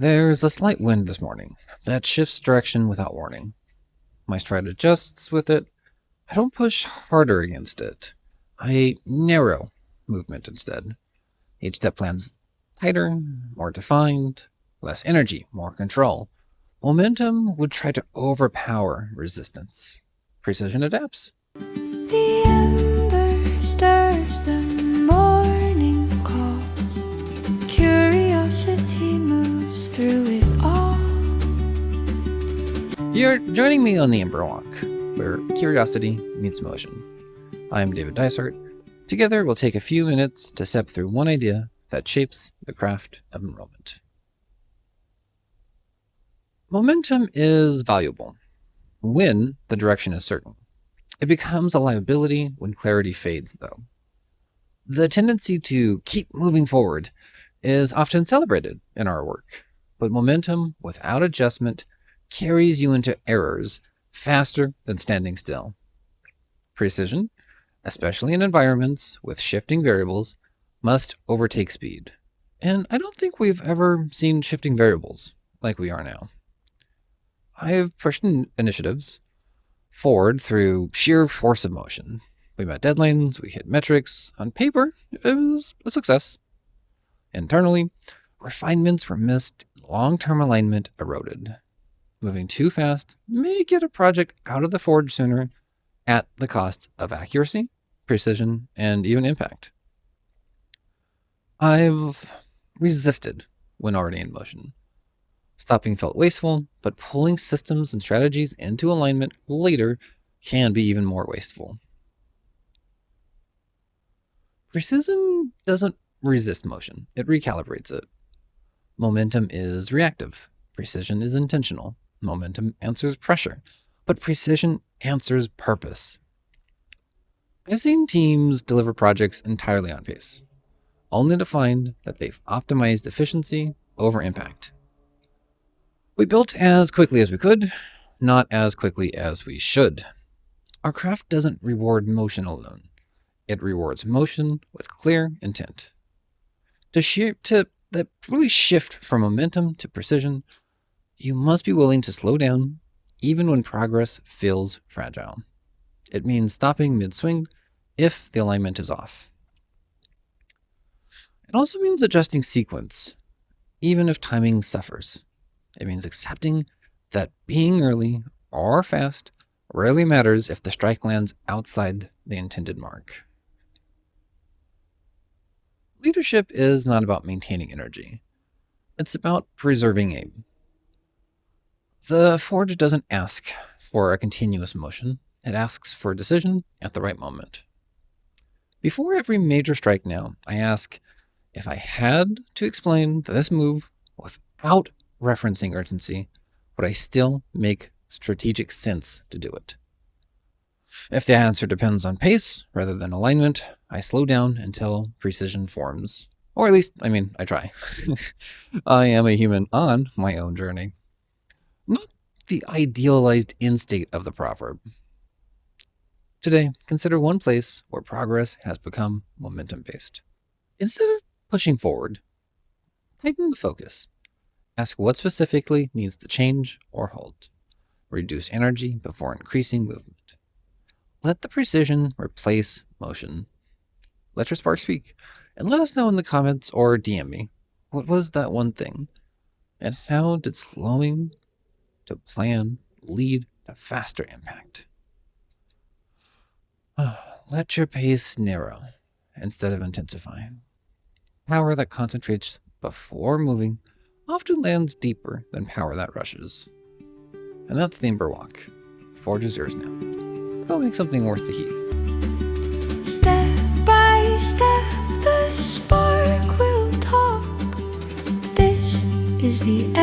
There's a slight wind this morning that shifts direction without warning. My stride adjusts with it. I don't push harder against it. I narrow movement instead. Each step plan's tighter, more defined, less energy, more control. Momentum would try to overpower resistance. Precision adapts. The ember stirs, the morning calls. Curiosity moves through it all. You're joining me on the Ember Walk, where curiosity meets motion. I'm David Dysart. Together, we'll take a few minutes to step through one idea that shapes the craft of enrollment. Momentum is valuable when the direction is certain. It becomes a liability when clarity fades, though. The tendency to keep moving forward is often celebrated in our work, but momentum without adjustment carries you into errors faster than standing still. Precision, especially in environments with shifting variables, must overtake speed. And I don't think we've ever seen shifting variables like we are now. I've pushed initiatives forward through sheer force of motion. We met deadlines, we hit metrics. On paper, it was a success. Internally, refinements were missed, long-term alignment eroded. Moving too fast may get a project out of the forge sooner at the cost of accuracy, precision, and even impact. I've resisted when already in motion. Stopping felt wasteful, but pulling systems and strategies into alignment later can be even more wasteful. Precision doesn't resist motion, it recalibrates it. Momentum is reactive. Precision is intentional. Momentum answers pressure, but precision answers purpose. I've seen teams deliver projects entirely on pace, only to find that they've optimized efficiency over impact. We built as quickly as we could, not as quickly as we should. Our craft doesn't reward motion alone. It rewards motion with clear intent. To really shift from momentum to precision, you must be willing to slow down even when progress feels fragile. It means stopping mid-swing if the alignment is off. It also means adjusting sequence, even if timing suffers. It means accepting that being early or fast rarely matters if the strike lands outside the intended mark. Leadership is not about maintaining energy. It's about preserving aim. The forge doesn't ask for a continuous motion. It asks for a decision at the right moment. Before every major strike now, I ask, if I had to explain this move without referencing urgency, would I still make strategic sense to do it? If the answer depends on pace rather than alignment, I slow down until precision forms. Or at least, I try. I am a human on my own journey. Not the idealized end state of the proverb. Today, consider one place where progress has become momentum-based. Instead of pushing forward, tighten the focus. Ask what specifically needs to change or halt. Reduce energy before increasing movement. Let the precision replace motion. Let your spark speak, and let us know in the comments or DM me, what was that one thing? And how did slowing to plan lead to faster impact? Let your pace narrow instead of intensify. Power that concentrates before moving often lands deeper than power that rushes. And that's the Ember Walk. Forge is yours now. Go make something worth the heat. Step by step, the spark will talk. This is the